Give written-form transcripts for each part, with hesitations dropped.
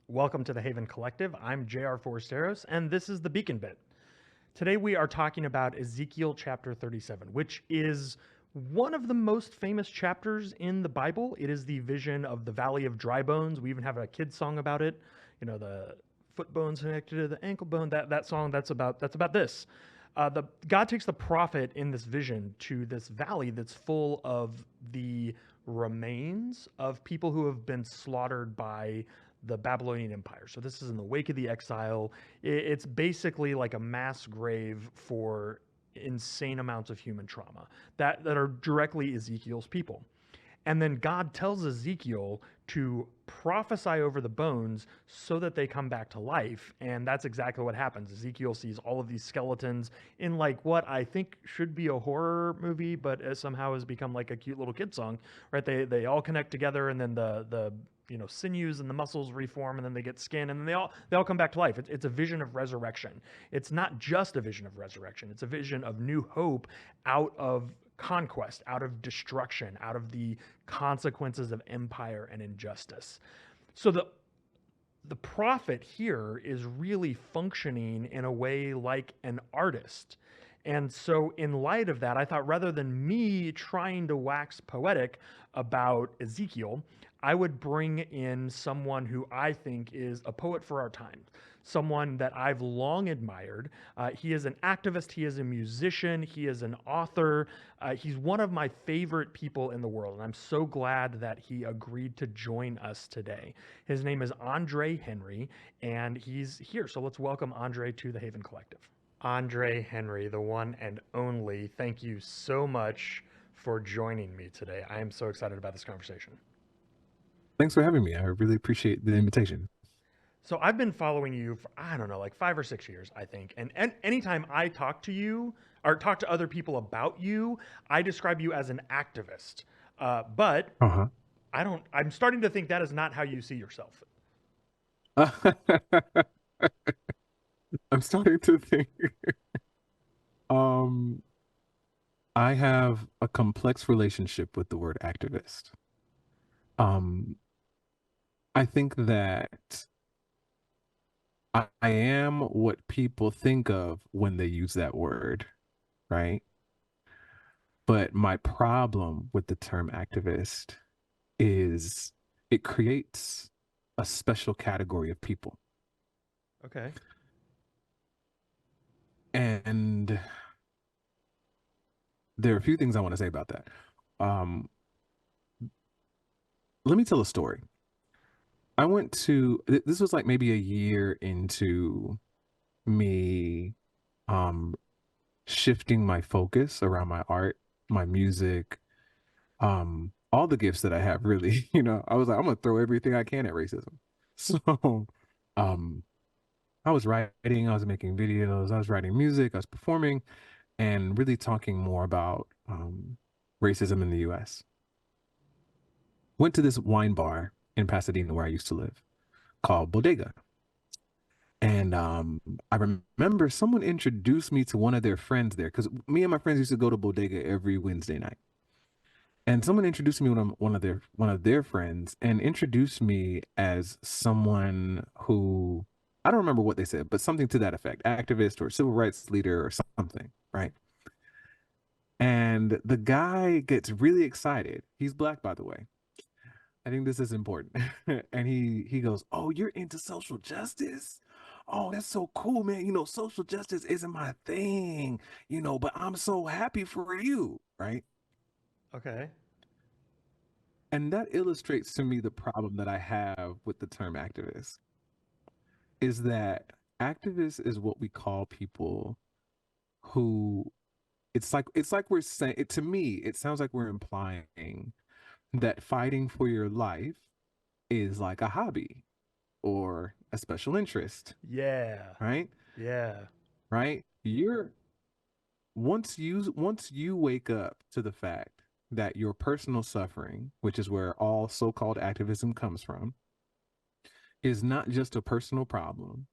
Welcome to the Haven Collective. I'm J.R. Foresteros, and this is the Beacon Bit. Today we are talking about Ezekiel chapter 37, which is one of the most famous chapters in the Bible. It is the vision of the Valley of Dry Bones. We even have a kid's song about it. You know, the foot bones connected to the ankle bone. That song that's about this. The God takes the prophet in this vision to this valley that's full of the remains of people who have been slaughtered by the Babylonian Empire. So this is in the wake of the exile. It's basically like a mass grave for insane amounts of human trauma that are directly Ezekiel's people. And then God tells Ezekiel to prophesy over the bones so that they come back to life. And that's exactly what happens. Ezekiel sees all of these skeletons in like what I think should be a horror movie, but somehow has become like a cute little kid song, right? They all connect together, and then the sinews and the muscles reform, and then they get skin, and then they all come back to life. It's a vision of resurrection. It's not just a vision of resurrection. It's a vision of new hope out of conquest, out of destruction, out of the consequences of empire and injustice. So the prophet here is really functioning in a way like an artist. And so, in light of that, I thought rather than me trying to wax poetic about Ezekiel, I would bring in someone who I think is a poet for our time, someone that I've long admired. He is an activist, he is a musician, he is an author. He's one of my favorite people in the world, and I'm so glad that he agreed to join us today. His name is Andre Henry, and he's here. So let's welcome Andre to the Haven Collective. Andre Henry, the one and only, thank you so much for joining me today. I am so excited about this conversation. Thanks for having me. I really appreciate the invitation. So I've been following you for, I don't know, like 5 or 6 years, I think. And anytime I talk to you or talk to other people about you, I describe you as an activist. But Uh-huh. I'm starting to think that is not how you see yourself. I'm starting to think. Um, I have a complex relationship with the word activist. Um, I think that I am what people think of when they use that word, right? But my problem with the term activist is it creates a special category of people. Okay. And there are a few things I want to say about that. Um, let me tell a story. I went to this was like maybe a year into me um shifting my focus around my art, my music, all the gifts that I have really, I was like, I'm gonna throw everything I can at racism. So um I was writing, I was making videos, I was writing music, I was performing and really talking more about racism in the US. Went to this wine bar in Pasadena where I used to live called Bodega. And I remember someone introduced me to one of their friends there because me and my friends used to go to Bodega every Wednesday night. And someone introduced me to one of their friends and introduced me as someone who I don't remember what they said, but something to that effect, activist or civil rights leader or something, right? And the guy gets really excited. He's black, by the way. I think this is important. And he goes, "Oh, you're into social justice? Oh, that's so cool, man. Social justice isn't my thing, but I'm so happy for you, right?" Okay. And that illustrates to me the problem that I have with the term activist is that activist is what we call people who it's like we're saying it to me, it sounds like we're implying that fighting for your life is like a hobby or a special interest, Yeah. right? Yeah. Right? You're once you wake up to the fact that your personal suffering, which is where all so-called activism comes from, is not just a personal problem,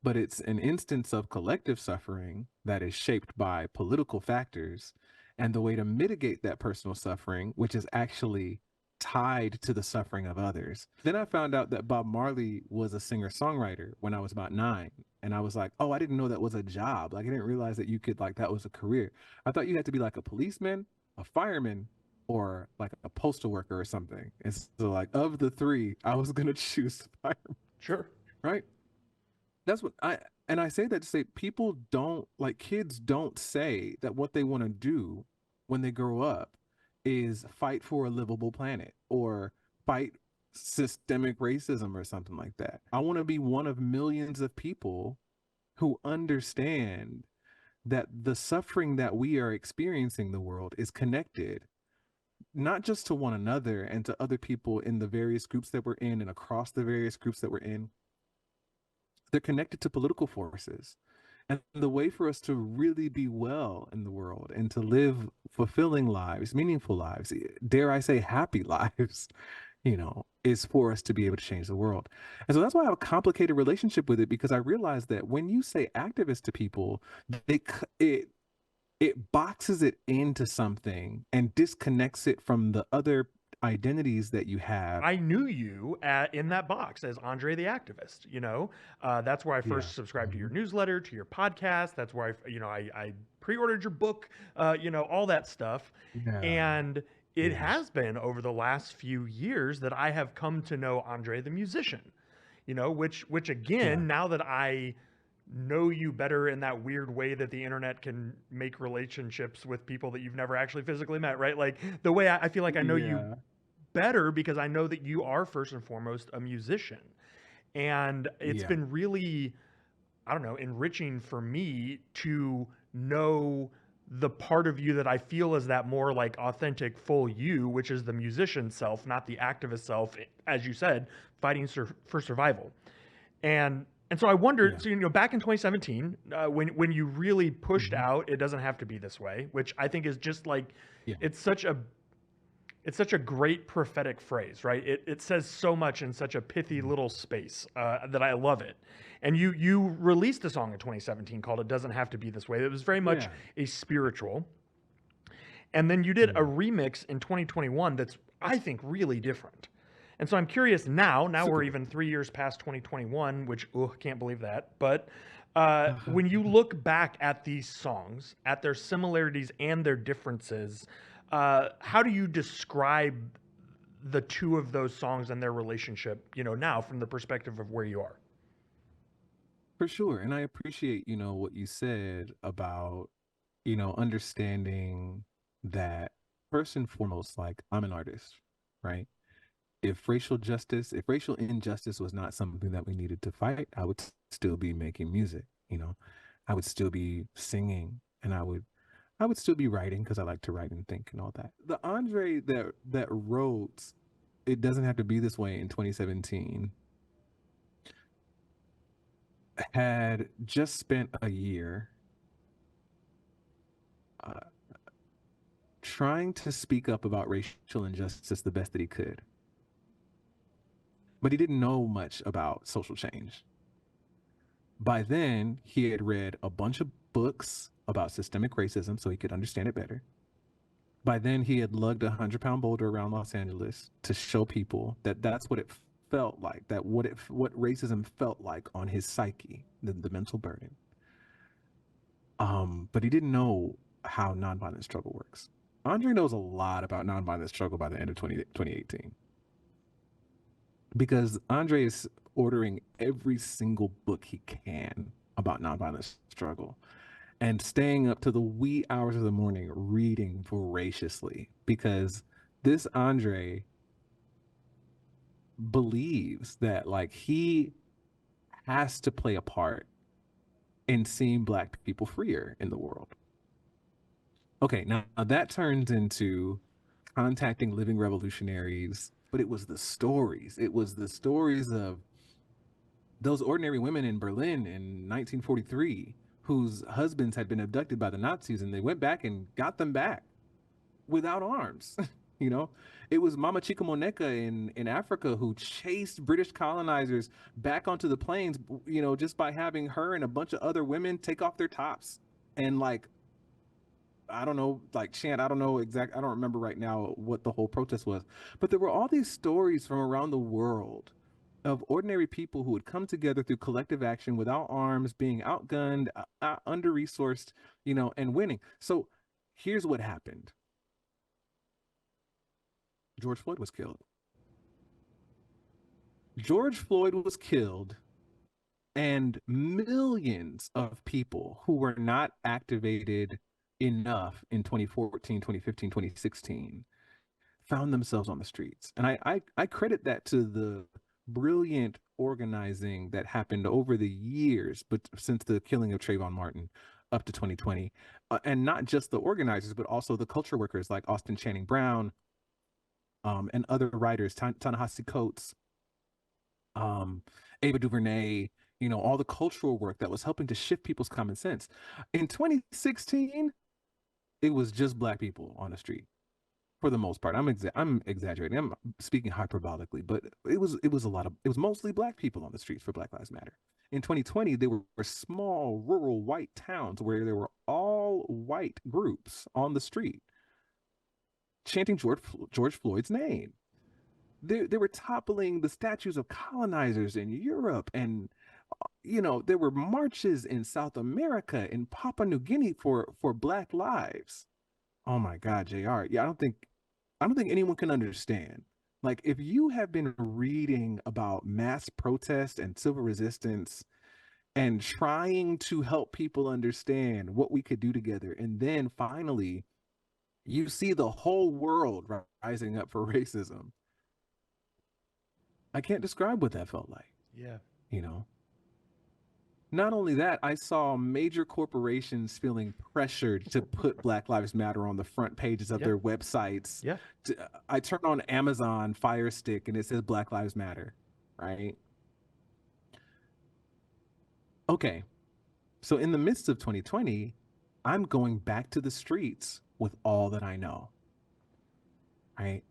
but it's an instance of collective suffering that is shaped by political factors. And the way to mitigate that personal suffering, which is actually tied to the suffering of others. Then I found out that Bob Marley was a singer-songwriter when I was about 9. And I was like, oh, I didn't know that was a job. Like, I didn't realize that you could, like, that was a career. I thought you had to be like a policeman, a fireman, or like a postal worker or something. And so, like, of the three, I was going to choose fireman, Sure. right? That's what and I say that to say people don't, like, kids don't say that what they want to do when they grow up is fight for a livable planet or fight systemic racism or something like that. I want to be one of millions of people who understand that the suffering that we are experiencing in the world is connected not just to one another and to other people in the various groups that we're in and across the various groups that we're in. They're connected to political forces. And the way for us to really be well in the world and to live fulfilling lives, meaningful lives, dare I say happy lives, is for us to be able to change the world. And so that's why I have a complicated relationship with it, because I realize that when you say activist to people, it boxes it into something and disconnects it from the other identities that you have. I knew you in that box as Andre the Activist. That's where I Yeah. first subscribed to your newsletter, to your podcast. That's where I pre-ordered your book, all that stuff. Yeah. And it Yeah. has been over the last few years that I have come to know Andre the musician. Which again, Yeah. now that I know you better in that weird way that the internet can make relationships with people that you've never actually physically met, right? Like the way I feel like I know you Yeah. better because I know that you are first and foremost a musician. And it's Yeah. been really, I don't know, enriching for me to know the part of you that I feel is that more like authentic, full you, which is the musician self, not the activist self, as you said, fighting for survival. And so I wondered, Yeah. so back in 2017, when you really pushed Mhm. out, it doesn't have to be this way, which I think is just like, Yeah. it's such a it's such a great prophetic phrase, right? It says so much in such a pithy Mhm. little space that I love it. And you released a song in 2017 called "It Doesn't Have to Be This Way." It was very much Yeah. a spiritual. And then you did a Yeah. remix in 2021 that's, I think, really different. And so I'm curious now. Now we're Super even different. 3 years past 2021, which can't believe that. But when you look back at these songs, at their similarities and their differences, how do you describe the two of those songs and their relationship? Now from the perspective of where you are. For sure. And I appreciate, what you said about, understanding that first and foremost, like, I'm an artist, right? If racial injustice was not something that we needed to fight, I would still be making music. I would still be singing, and I would still be writing because I like to write and think and all that. The Andre that wrote "It Doesn't Have to Be This Way" in 2017 had just spent a year uh, trying to speak up about racial injustice the best that he could, but he didn't know much about social change. By then, he had read a bunch of books about systemic racism so he could understand it better. By then, he had lugged a 100-pound boulder around Los Angeles to show people that that's what it felt like, that what racism felt like on his psyche, the mental burden. But he didn't know how nonviolent struggle works. Andre knows a lot about nonviolent struggle by the end of 2018 because Andre is ordering every single book he can about nonviolent struggle and staying up to the wee hours of the morning reading voraciously because this Andre believes that, like, he has to play a part in seeing Black people freer in the world. Okay, now that turns into contacting living revolutionaries, but it was the stories. It was the stories of those ordinary women in Berlin in 1943 whose husbands had been abducted by the Nazis, and they went back and got them back without arms. you know, it was Mama Chikamoneka in Africa who chased British colonizers back onto the plains, just by having her and a bunch of other women take off their tops and, like, I don't know, like chant. I don't know I don't remember right now what the whole protest was, but there were all these stories from around the world of ordinary people who would come together through collective action without arms, being outgunned, under resourced, and winning. So here's what happened: George Floyd was killed. George Floyd was killed, and millions of people who were not activated enough in 2014, 2015, 2016 found themselves on the streets. And I credit that to the brilliant organizing that happened over the years, but since the killing of Trayvon Martin up to 2020, and not just the organizers, but also the culture workers like Austin Channing Brown, and other writers, Ta-Nehisi Coates, um, Ava DuVernay, all the cultural work that was helping to shift people's common sense. In 2016, it was just Black people on the street for the most part. I'm exaggerating. I'm speaking hyperbolically, but it was mostly Black people on the streets for Black Lives Matter. In 2020, there were small rural white towns where there were all white groups on the street chanting George Floyd's name. They were toppling the statues of colonizers in Europe, and there were marches in South America, in Papua New Guinea for Black lives. Oh my God, JR. Yeah, I don't think anyone can understand. Like, if you have been reading about mass protest and civil resistance and trying to help people understand what we could do together, and then finally you see the whole world rising up for racism, I can't describe what that felt like, Yeah. you know? Not only that, I saw major corporations feeling pressured to put Black Lives Matter on the front pages of Yeah. their websites. Yeah. I turn on Amazon Fire Stick and it says Black Lives Matter, right? Okay, so in the midst of 2020, I'm going back to the streets with all that I know, right?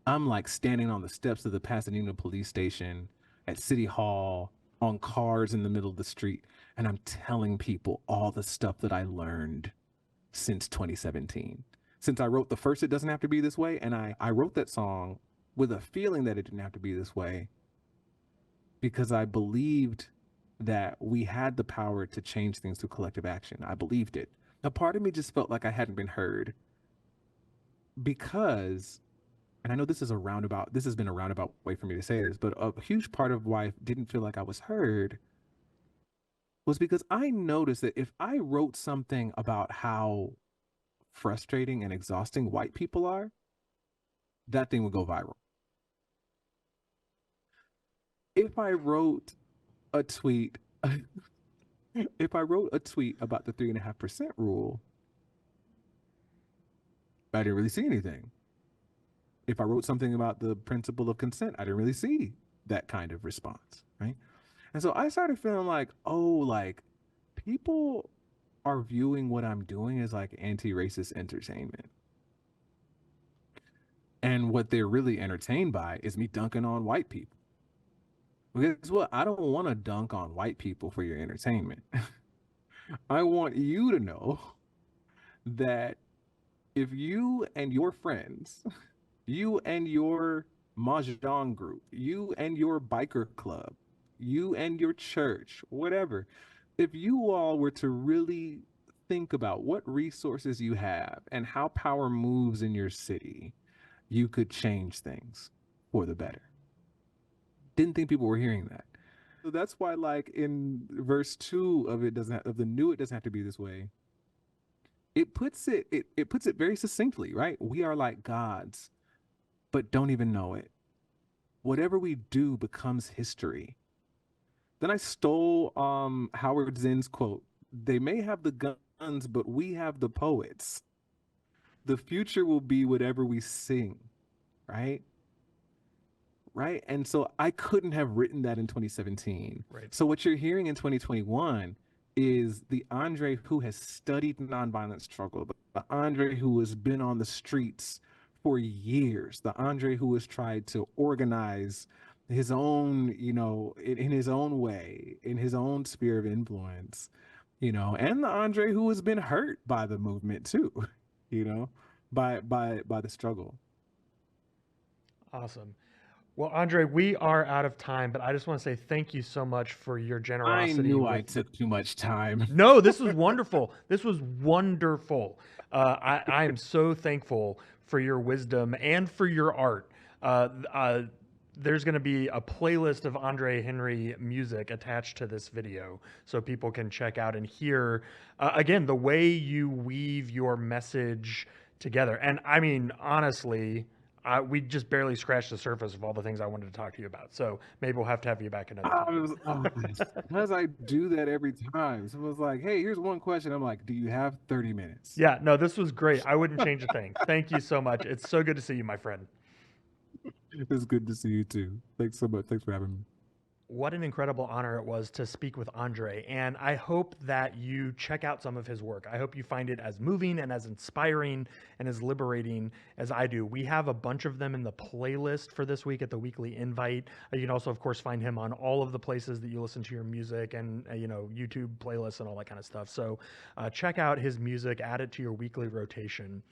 I'm like standing on the steps of the Pasadena police station, at City Hall, on cars in the middle of the street, and I'm telling people all the stuff that I learned since 2017. Since I wrote the first It Doesn't Have to Be This Way, and I wrote that song with a feeling that it didn't have to be this way because I believed that we had the power to change things through collective action. I believed it. A part of me just felt like I hadn't been heard because, and I know this has been a roundabout way for me to say this, but a huge part of why I didn't feel like I was heard was because I noticed that if I wrote something about how frustrating and exhausting white people are, that thing would go viral. If I wrote a tweet, if I wrote a tweet about the 3.5% rule, I didn't really see anything. If I wrote something about the principle of consent, I didn't really see that kind of response, right? And so I started feeling like, oh, like people are viewing what I'm doing as like anti-racist entertainment. And what they're really entertained by is me dunking on white people. Because what? I don't want to dunk on white people for your entertainment. I want you to know that if you and your friends, you and your mahjong group, you and your biker club, you and your church, whatever, if you all were to really think about what resources you have and how power moves in your city, you could change things for the better. Didn't think people were hearing that. So that's why, like in verse 2 of the new It Doesn't Have to Be This Way, it puts it very succinctly, right? We are like gods, but don't even know it. Whatever we do becomes history. Then I stole Howard Zinn's quote. They may have the guns, but we have the poets. The future will be whatever we sing, right? Right. And so I couldn't have written that in 2017. Right. So what you're hearing in 2021 is the Andre who has studied nonviolent struggle, the Andre who has been on the streets for years, the Andre who has tried to organize his own, in his own way, in his own sphere of influence, and the Andre who has been hurt by the movement too. you know, by the struggle. Awesome. Well, Andre, we are out of time, but I just want to say thank you so much for your I generosity knew with. I took too much time. No, this was wonderful. This was wonderful. I am so thankful for your wisdom and for your art. There's going to be a playlist of Andre Henry music attached to this video so people can check out and hear, again, the way you weave your message together. And I mean, honestly, we just barely scratched the surface of all the things I wanted to talk to you about. So maybe we'll have to have you back another I time. was, oh, because I do that every time. So it was like, hey, here's one question. I'm like, do you have 30 minutes? Yeah, no, this was great. I wouldn't change a thing. Thank you so much. It's so good to see you, my friend. It's good to see you too. Thanks so much. Thanks for having me. What an incredible honor it was to speak with Andre. And I hope that you check out some of his work. I hope you find it as moving and as inspiring and as liberating as I do. We have a bunch of them in the playlist for this week at the weekly invite. You can also, of course, find him on all of the places that you listen to your music and, YouTube playlists and all that kind of stuff. So check out his music, add it to your weekly rotation.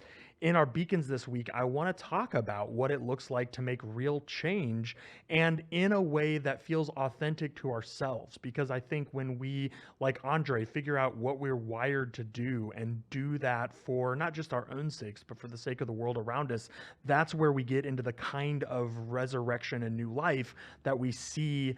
In our beacons this week, I want to talk about what it looks like to make real change and in a way that feels authentic to ourselves. Because I think when we, like Andre, figure out what we're wired to do and do that for not just our own sakes, but for the sake of the world around us, that's where we get into the kind of resurrection and new life that we see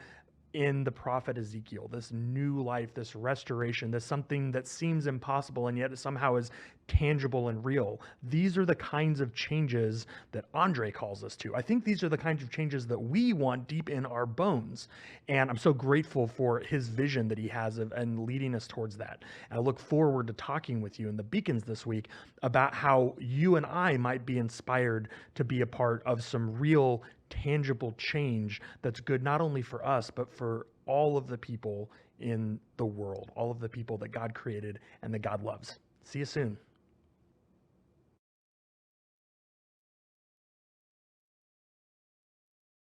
in the prophet Ezekiel, this new life, this restoration, this something that seems impossible and yet it somehow is tangible and real. These are the kinds of changes that Andre calls us to. I think these are the kinds of changes that we want deep in our bones. And I'm so grateful for his vision that he has of and leading us towards that. And I look forward to talking with you in the Beacons this week about how you and I might be inspired to be a part of some real tangible change that's good not only for us, but for all of the people in the world, all of the people that God created and that God loves. See you soon.